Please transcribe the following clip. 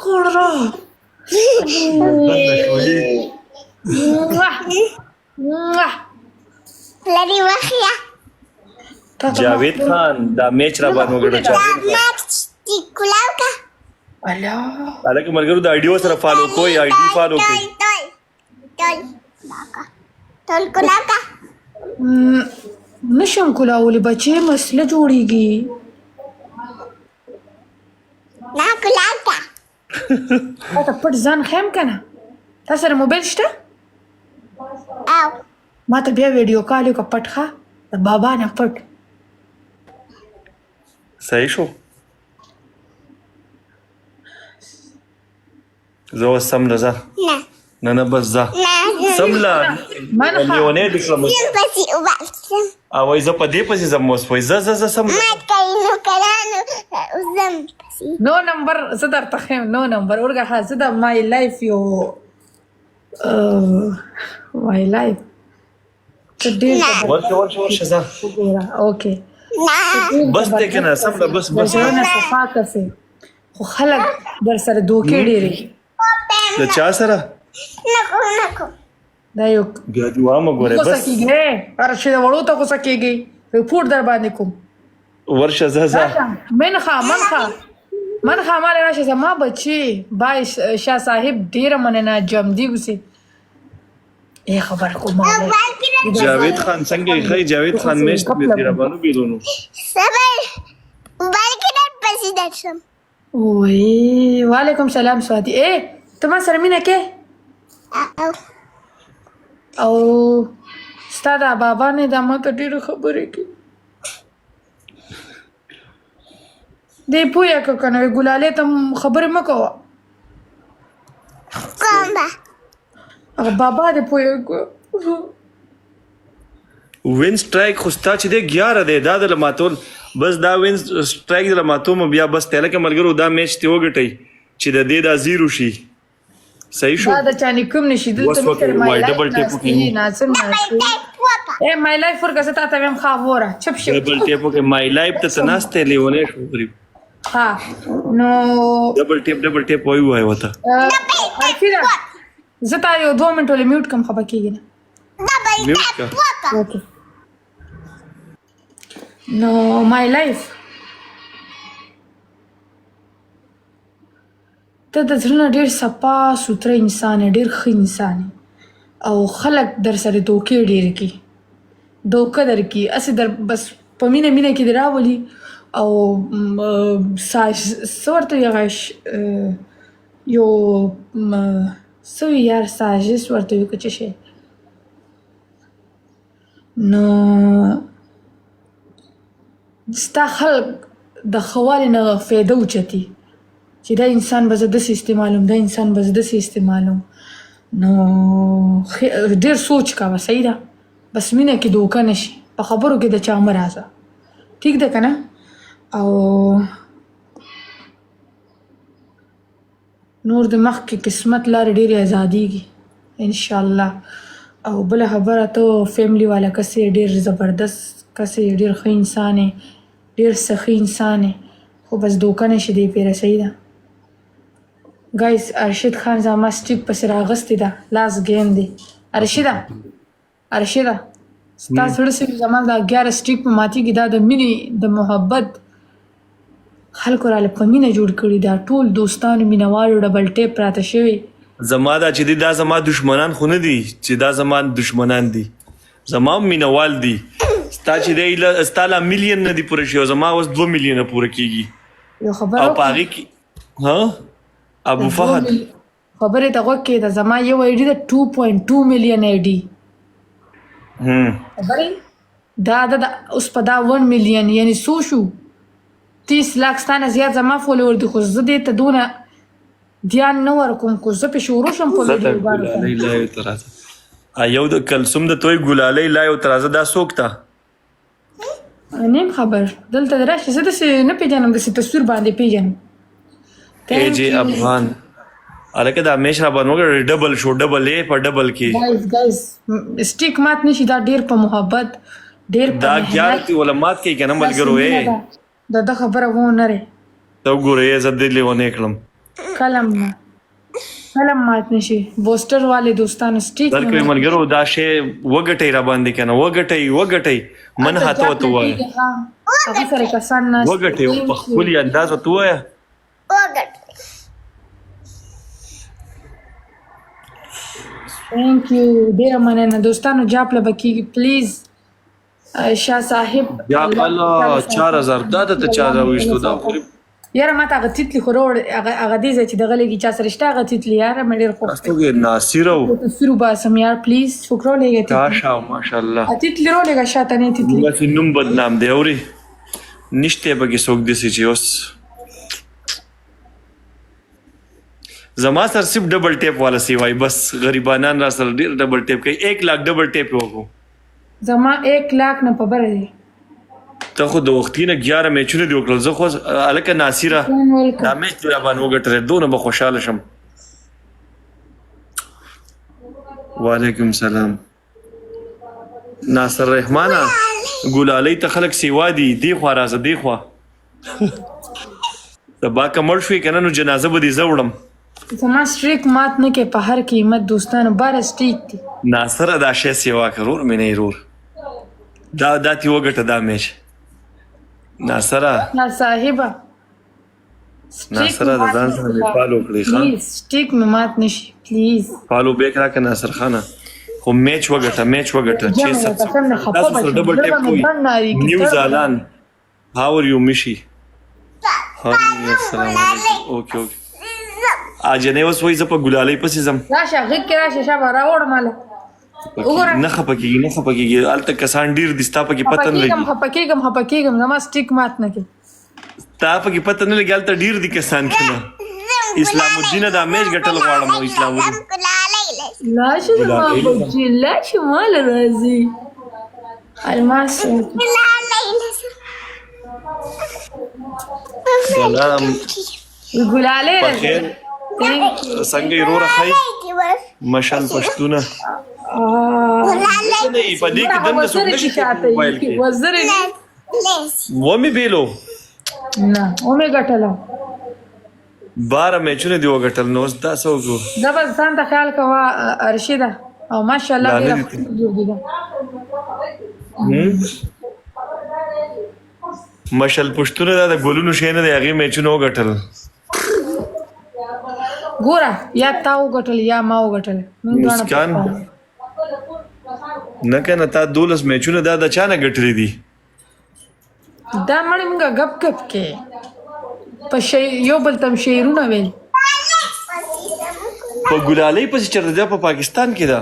کړه لري وخیا جاوید خان دا میچ را باندې وګړه جاوید خان ماکس کلاو کا الله الکه ملګرو د آیډیو سره فالو کوی آیډي فالو کوي تول تول کلاو کا نشم کولاولی بچې مسله جوړیږي نا کلاو کا تا پټ ځان خیم کنه تا سره موبایل شته او ما ته بیا ویډیو کال وکړه پټ ښه د بابا نه پټ صحیح شو زه اوس سم نه ځه نه نه بس ځه نه سم له منخه لیونې دې کړم یم پسې وباسم او وایي زه په دې پسې ځم اوس وایي ځه ځه ځه سم ما کوي نو کلانو وزم پسې نو نمبر زه درته ښیم نو نمبر ورګه ها زه د مای لایف یو مای لایف ته ډېر ورشه ځه وګوره اوکې نه بس دې که نه سم ده بس د زړه نه صفا کسې خو خلک در سره دوکې ډېرې د چا سره نکو نکو دا یو بیا دې وامه ګورې غوسه بس کېږي هر شي د وړو ته غوسه کېږي رپورټ در باندې کوم ورشه ځه ځه منخه مال راشه زما بچي بای شاه صاحب ډیره مننه جمدی اوسې ای خبر کوم جاوید خان څنګه یې ښایي جاوید خان میچ ته مې تېره باندې بیرونو صبر بلکې در پسې درشم وای وعلیکم سلام سوادي ای ته ما سره مینه کې او او ستا دا بابا نه دا ما ته ډېرې خبرې کوي دی پوهه که که نه وي ګلالې ته خبرې مه کوه کوم به هغه بابا دې پوهه کړه وین سټرایک خو ستا چې دی 11 دی دا د لماتول بس دا وین سټرایک د لماتوم بیا بس تله کې ملګرو دا میچ ته وګټئ چې د دې دا زیرو شي صحیح شو دا د چا نکم نشي دلته مې تر مای ډبل ټیپ لایف ناظم ناسي اے مای لایف ورګه ستا ته هم خاوره چپ شو ډبل ټیپ کې مای لایف ته تناسته لیونه شو غریب ها نو ډبل ټیپ وای وته ارفیدا زتا یو 2 منټو له میوټ کم خبر کیږي نه ډبل میوټ کا وکا اوکې نو مای لایف ته د زړه نه ډېر صفا سوتره انسان یې ډېر ښه انسان یې او خلک در سره دوکې ډېر کوي دوکه در کوي هسې در بس په مینه کې دې راولي او څه ورته وي هغه یو څه وي یار ساژش ورته وي که څه شی نو ستا خلک د ښه والي نه فایده اوچتي چې دا انسان به زه داسې استعمالوم دا انسان به زه داسې استعمالوم نو ډېر سوچ کوه صحیح ده بس مینه کې دوکه نه شي په خبرو کې د چا مه راځه ټیک ده که نه او نور د مخکې قسمت لارې ډېرې ازادېږي انشاءالله او بله خبره ته فیملی والا کس یې ډېر زبردست کس یې ډېر ښه انسان یې ډېر سخي انسان یې خو بس دوکه نه شي دې پیره صحیح ده ګایز ارشد خان زما سټیک پسې راغستې ده لاس ګیم دی ارشده ستا زړه سوي زما دا 11 سټیک په ماتېږي دا د مینې د محبت خلکو راله په مینه جوړ کړي دا ټول دوستانو مینهوالو ډبل ټیپ پراته شوي زما دا چې دی دا زما دشمنان خو نه دي چې دا زما دشمنان دي زما مینوال دي ستا چې دی ستا لا میلیون نه دي پوره شوي زما اوس 2 میلیونه پوره کېږي یو خبره او په هغې کې ها ابو فهد خبرې ته غوږ کېږده زما یو آی ډي ده 2.2 میلیون آی ډي خبرې دا اوس په دا 1 میلیون یعنی څو شو 30 لاک ستانه زیات زما فالوور دي خو زه دې ته دونه دیان نه ورکوم خو زه پې شروع شم په ویډیو یو د کلثوم د توی ګلالۍ لا یو ترازه دا څوک ته نیم خبر دلته راشي زه داسې نه پېژنم داسې تصویر باندې پېژنم اے جے افغان الکه دا میش را باندې وګړه ډبل شو ډبل ای په ډبل کې ګایز سټیک مات نشي دا ډېر په محبت ډېر په دا 11 ولا مات کې کنه ملګرو اے دا خبره وو نه لري ته وګوره زه دې لیونه کړم قلم نه قلم مات نشي بوسټر والے دوستانو سټیک درکوي ملګرو دا شی وګټئ را باندې کنه وګټئ من هاته وته وایه هغه سره کسان نه وګټئ په خپل انداز وته وایه وګټ ثانک یو ډیره مننه دوستانو جاپ لبکیږي پلیز شاه صاحب یا الله 4000 دا ته چا راوښتو دا خو یاره ما ته هغه تیتلی خو روړ هغه دې ځای چې دغه لګي چا سره شته هغه تیتلی یاره مې ډېر خوښ تاسو ناصر او تصویر وباسم یار پلیز فکرو لګې تاشا ماشاءالله تیتلی رو لګه شاته نه تیتلی بس نوم بدنام دی اوري نشته بګي څوک دي چې اوس زما سر صرف ډبل ټیپ والا سی وای بس غریبانان را سره ډیر ډبل ټیپ کوي 1 लाख ډبل ټیپ وکړو زما 1 लाख نه په بره دی ته خو د وختینه 11 میچونه دی وکړل زه خو الکه ناصره دا میچ را باندې وګټره دونه به خوشاله شم وعلیکم سلام ناصر رحمانا ګلالی ته خلک سیوا دی خو راځه دی خو سبا کمر شوي کنه نو جنازه به دي زوړم زما سټریک مات نه کې په هر قیمت دوستانو بار سټریک دي ناصر دا شی سیوا کرور مې نه رور دا تی وګټه دا میچ ناصر صاحبہ ناصر دا ځان سره فالو کړی خان پلیز سټریک مې مات نشي پلیز فالو بیک راک ناصر خانه خو میچ وګټه چې تاسو سره ډبل ټیپ کوي نیو زالان هاو ار یو مشي السلام علیکم اوکے اج نه اوس وای ز په ګلالۍ پسې زم راشه غږ کې راشه شابه راوړ ماله نه خپکیږي الته کسان ډیر دستا په کې پته نه لګي هپکیږم زما سټیک مات نه کې تا په کې پته نه لګي الته ډیر دي کسان کنه اسلام الدین دا میچ ګټل غواړم اسلام الدین لاشه زما بچی لاشه مال راځي الماس سلام ګلاله بخیر څنګه ورور خای مشال پښتونه نه په دې کې دنه څه نشي موبایل کې وزر و می بیلو نه او می ګټلو 12 میچونه دی وګټل نو دا څو زبردستان ته خیال کوا ارشیدا او ماشاءالله ډیر جوړ دي مشال پښتونه دا د ګولونو شینه دی هغه میچونه وګټل ګوره یا تا وګټل یا ما وګټل مسکان نه کنه تا 12 میچونه دا د چانه ګټلې دي دا مړ موږ غپ کې په شی یو بل تم شیرونه ویل په ګلالۍ پسې چرته په پاکستان کې دا